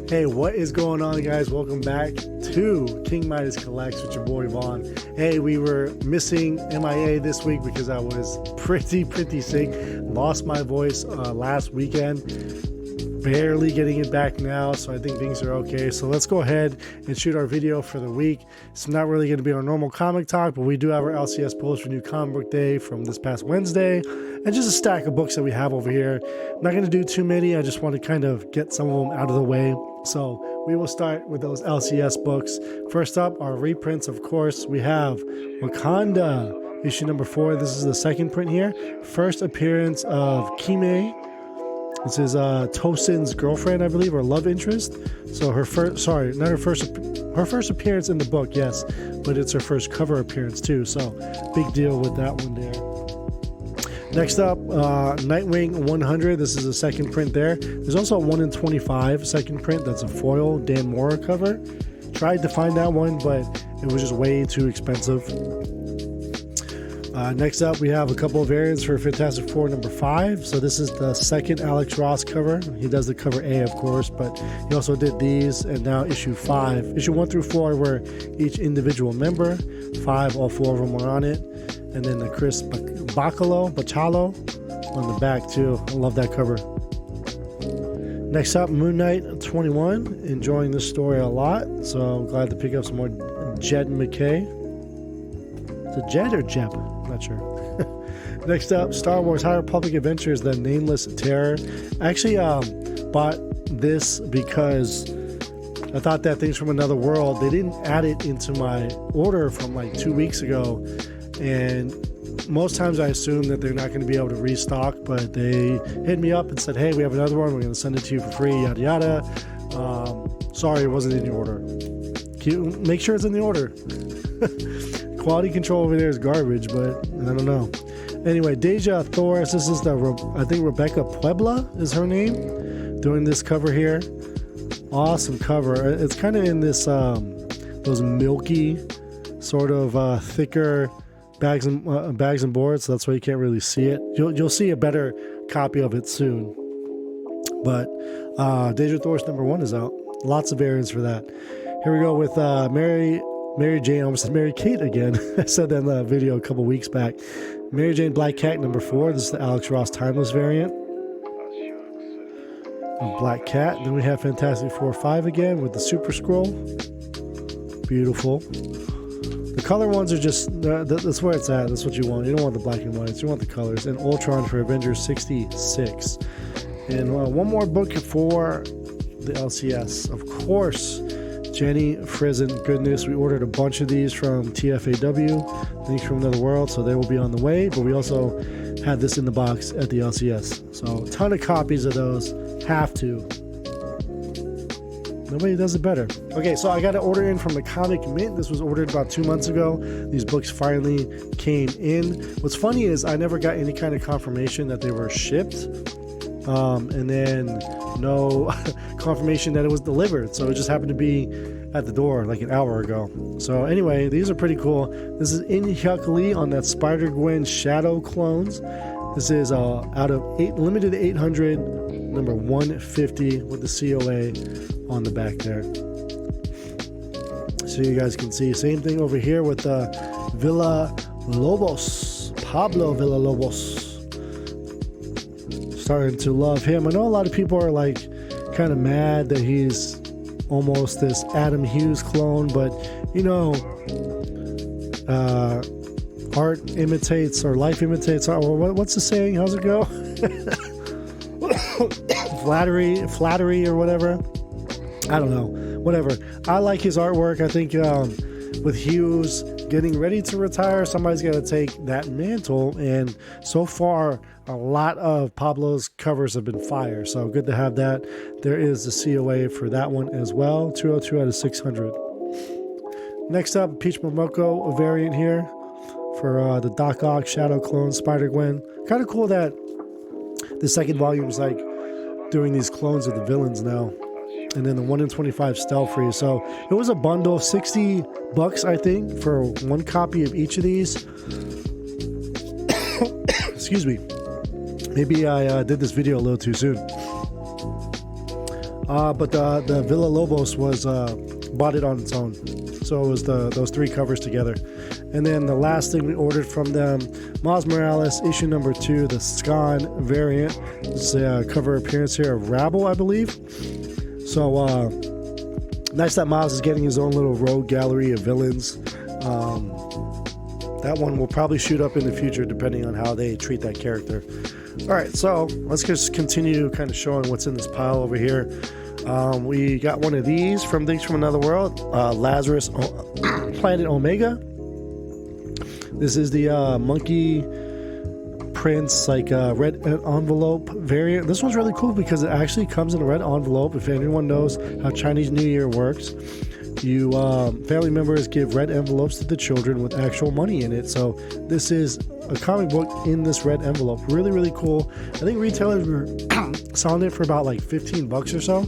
Hey, what is going on, guys? Welcome back to King Midas Collects with your boy Vaughn. Hey, we were missing MIA this week because I was pretty sick. Lost my voice last weekend. Barely getting it back now, so I think things are okay. So let's go ahead and shoot our video for the week. It's not really going to be our normal comic talk, but we do have our LCS post for New Comic Book Day from this past Wednesday, and just a stack of books that we have over here. I'm not going to do too many. I just want to kind of get some of them out of the way. So we will start with those LCS books. First up, our reprints, of course. We have Wakanda, issue number 4. This is the second print here. First appearance of Kime. This is Tosin's girlfriend, I believe, or love interest. So her first, sorry, not her first appearance in the book, yes, but it's her first cover appearance too. So big deal with that one there. Next up, Nightwing 100. This is the second print there. There's also a 1 in 25 second print. That's a foil Dan Mora cover. Tried to find that one, but it was just way too expensive. Next up, we have a couple of variants for Fantastic Four number 5. So this is the second Alex Ross cover. He does the cover A, of course, but he also did these, and now issue 5. Issue 1 through 4 were each individual member. 5, all 4 of them were on it. And then the Chris Bachalo on the back too. I love that cover. Next up, Moon Knight 21. Enjoying this story a lot, so I'm glad to pick up some more Jed McKay. Is it Jed or Jeb? Not sure. Next up, Star Wars High Republic Adventures, The Nameless Terror. I actually bought this because I thought that Things from Another World, they didn't add it into my order from like 2 weeks ago. And most times I assume that they're not going to be able to restock, but they hit me up and said, hey, we have another one. We're going to send it to you for free, yada, yada. Sorry, it wasn't in your order. Make sure it's in the order. Quality control over there is garbage, but I don't know. Anyway, Deja Thoris, this is I think Rebecca Puebla is her name, doing this cover here. Awesome cover. It's kind of in this, those milky, sort of thicker bags and boards, so that's why you can't really see it. You'll see a better copy of it soon. But Deja Thoris number 1 is out. Lots of variants for that. Here we go with Mary Jane, I almost said Mary Kate again. I said that in the video a couple weeks back. Mary Jane Black Cat number 4. This is the Alex Ross Timeless variant of Black Cat. Then we have Fantastic Four 5 again with the Super Scroll. Beautiful. The color ones are just, that's where it's at. That's what you want. You don't want the black and whites. You want the colors. And Ultron for Avengers 66. And one more book for the LCS. Of course, Jenny Frison goodness. We ordered a bunch of these from TFAW, Things from Another World, so they will be on the way. But we also had this in the box at the LCS. So a ton of copies of those. Have to. Nobody does it better. Okay, so I got an order in from the Comic Mint. This was ordered about 2 months ago. These books finally came in. What's funny is I never got any kind of confirmation that they were shipped. And then no confirmation that it was delivered. So it just happened to be at the door like an hour ago. So anyway, these are pretty cool. This is In-Hyuk Lee on that Spider-Gwen Shadow clones. This is out of limited 800, number 150 with the COA on the back there. So you guys can see. Same thing over here with Villa Lobos. Pablo Villa Lobos. Starting to love him. I know a lot of people are like kind of mad that he's almost this Adam Hughes clone, but you know, art imitates or life imitates art. What's the saying? How's it go? flattery or whatever. I don't know. Whatever. I like his artwork. I think with Hughes getting ready to retire, somebody's got to take that mantle, and so far a lot of Pablo's covers have been fire, so good to have that. There is the COA for that one as well, 202 out of 600. Next up, Peach Momoko, a variant here for the Doc Ock Shadow Clone Spider-Gwen. Kind of cool that the second volume is like doing these clones of the villains now. And then the 1 in 25 stealth free. So it was a bundle, $60 I think for one copy of each of these. Excuse me. Maybe I did this video a little too soon. But the Villa Lobos was bought it on its own. So it was those 3 covers together. And then the last thing we ordered from them, Miles Morales, issue number 2, the Scan variant. This is a cover appearance here of Rabble, I believe. So nice that Miles is getting his own little rogue gallery of villains. That one will probably shoot up in the future depending on how they treat that character. All right, so let's just continue kind of showing what's in this pile over here. We got one of these from Things from Another World, Lazarus Planet Omega. This is the Monkey Prince, like red envelope variant. This one's really cool because it actually comes in a red envelope. If anyone knows how Chinese New Year works, you family members give red envelopes to the children with actual money in it. So this is a comic book in this red envelope. Really, really cool. I think retailers were selling it for about like $15 or so.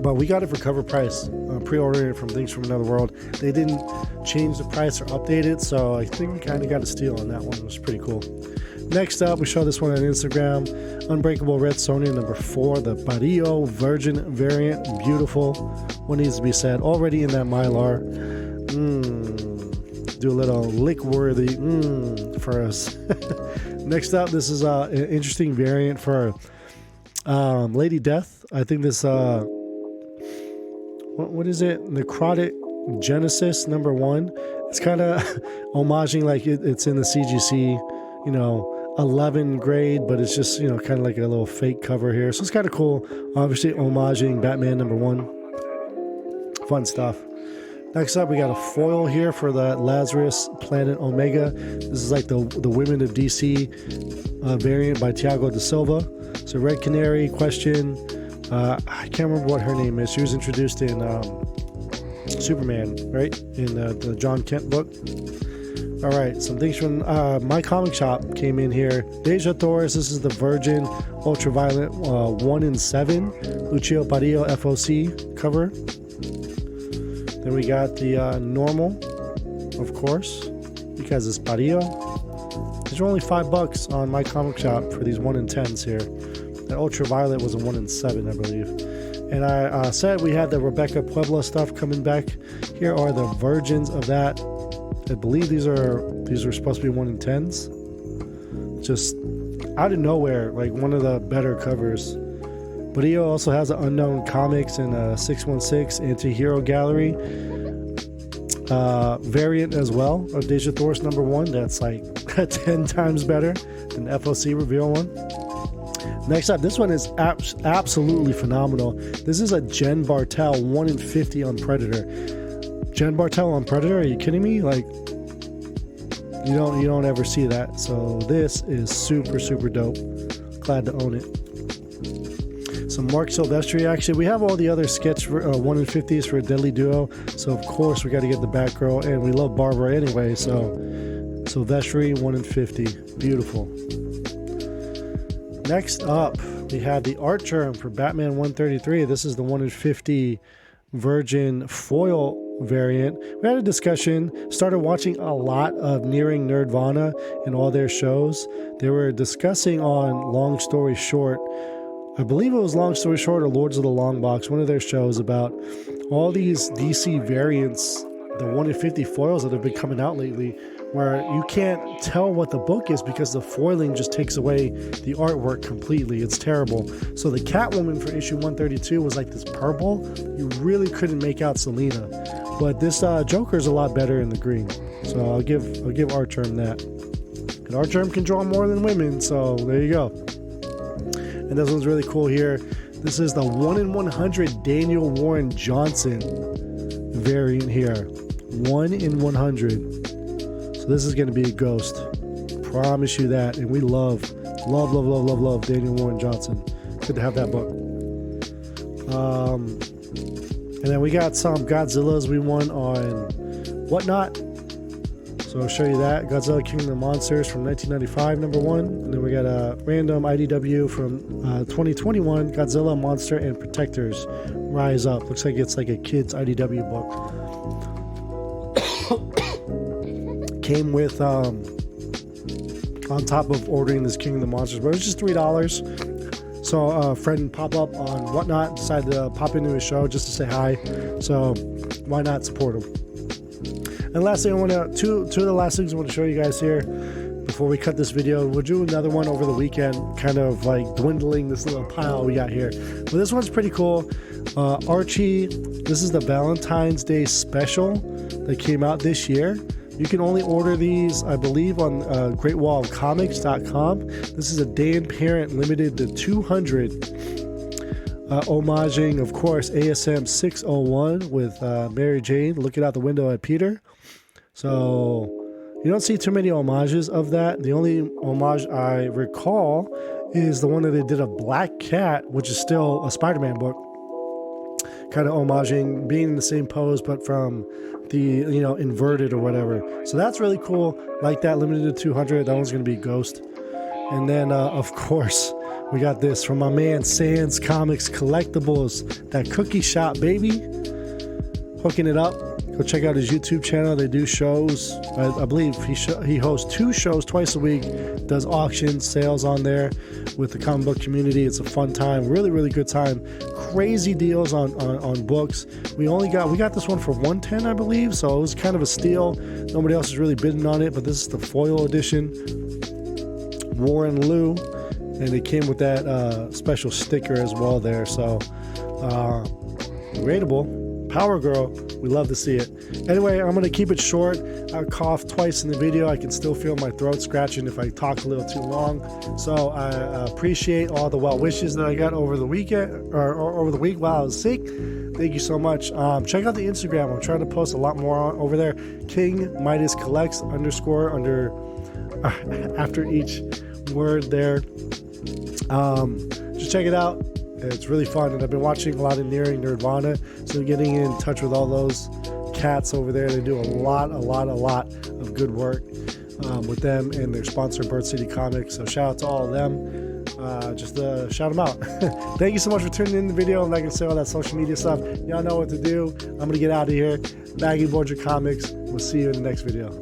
But we got it for cover price, pre-ordering it from Things from Another World. They didn't change the price or update it, so I think we kind of got a steal on that one. It was pretty cool. Next up, we show this one on Instagram. Unbreakable Red Sonja number 4, the Barrio Virgin variant. Beautiful. What needs to be said? Already in that Mylar. Do a little lick-worthy for us. Next up, this is an interesting variant for Lady Death. I think this... what is it? Necrotic Genesis number 1. It's kind of homaging like it's in the CGC, 11 grade, but it's just, kind of like a little fake cover here. So it's kind of cool. Obviously homaging Batman number 1. Fun stuff. Next up, we got a foil here for the Lazarus Planet Omega. This is like the Women of DC variant by Thiago da Silva. So Red Canary, Question. I can't remember what her name is. She was introduced in Superman, right? In the John Kent book. All right, some things from My Comic Shop came in here. Deja Torres, this is the Virgin Ultraviolet 1 in 7. Lucio Parillo FOC cover. Then we got the normal, of course, because it's Parillo. These are only $5 on My Comic Shop for these 1 in 10s here. The Ultraviolet was a 1 in 7, I believe. And I said we had the Rebecca Puebla stuff coming back. Here are the versions of that. I believe these are supposed to be 1 in 10s. Just out of nowhere, like one of the better covers. Barrio also has an Unknown Comics and a 616 Anti-Hero Gallery variant as well of Deja Thor's number 1. That's like 10 times better than the FOC reveal one. Next up, this one is absolutely phenomenal. This is a Jen Bartel 1 in 50 on Predator. Jen Bartel on Predator? Are you kidding me? Like, you don't ever see that. So this is super, super dope. Glad to own it. Some Mark Silvestri action. We have all the other sketch 1 in 50s for a Deadly Duo. So of course we got to get the Batgirl, and we love Barbara anyway. So Silvestri 1 in 50. Beautiful. Next up, we have the Art Germ for Batman 133. This is the 1 in 50 Virgin foil variant. We had a discussion, started watching a lot of Nearing Nerdvana and all their shows. They were discussing on Long Story Short, I believe it was Long Story Short or Lords of the Long Box, one of their shows, about all these DC variants, the 1 in 50 foils that have been coming out lately, where you can't tell what the book is because the foiling just takes away the artwork completely. It's terrible. So the Catwoman for issue 132 was like this purple. You really couldn't make out Selena. But this Joker's a lot better in the green. So I'll give Art Germ that. And Art Germ can draw more than women, so there you go. And this one's really cool here. This is the 1 in 100 Daniel Warren Johnson variant here. 1 in 100. This is going to be a ghost. Promise you that. And we love Daniel Warren Johnson. Good to have that book. And then we got some Godzillas we won on Whatnot. So I'll show you that. Godzilla King of the Monsters from 1995, number 1. And then we got a random IDW from 2021, Godzilla, Monster, and Protectors Rise Up. Looks like it's like a kid's IDW book. Came with on top of ordering this King of the Monsters, but it was just $3. saw a friend pop up on Whatnot, decided to pop into his show just to say hi. So why not support him? And last thing I want to, two of the last things I want to show you guys here before we cut this video. We'll do another one over the weekend, kind of like dwindling this little pile we got here. But this one's pretty cool. Archie, this is the Valentine's Day special that came out this year. You can only order these, I believe, on GreatWallOfComics.com. This is a Dan Parent limited to 200, homaging, of course, ASM 601 with Mary Jane looking out the window at Peter. So you don't see too many homages of that. The only homage I recall is the one that they did of Black Cat, which is still a Spider-Man book, kind of homaging, being in the same pose, but from the, you know, inverted or whatever. So that's really cool. Like that, limited to 200. That one's going to be Ghost. And then, of course, we got this from my man Sans Comics Collectibles, that cookie shop, baby. Hooking it up. Go check out his YouTube channel. They do shows. I believe he hosts 2 shows twice a week, does auctions, sales on there with the comic book community. It's a fun time, really, really good time. Crazy deals on books. We got this one for $110, I believe, so it was kind of a steal. Nobody else is really bidding on it, but this is the foil edition, Warren Lou, and it came with that special sticker as well there. So rateable. Power Girl, we love to see it. Anyway, I'm going to keep it short. I coughed twice in the video. I can still feel my throat scratching if I talk a little too long. So I appreciate all the well wishes that I got over the weekend or over the week while I was sick. Thank you so much. Check out the Instagram. I'm trying to post a lot more over there. King Midas Collects _ under after each word there. Just check it out. It's really fun, and I've been watching a lot of Nearing Nerdvana, so getting in touch with all those cats over there. They do a lot of good work with them, and their sponsor, Bird City Comics. So shout out to all of them. Just shout them out. Thank you so much for tuning in the video. I'm not going to say all that social media stuff. Y'all know what to do. I'm going to get out of here. Baggy Borgia Comics. We'll see you in the next video.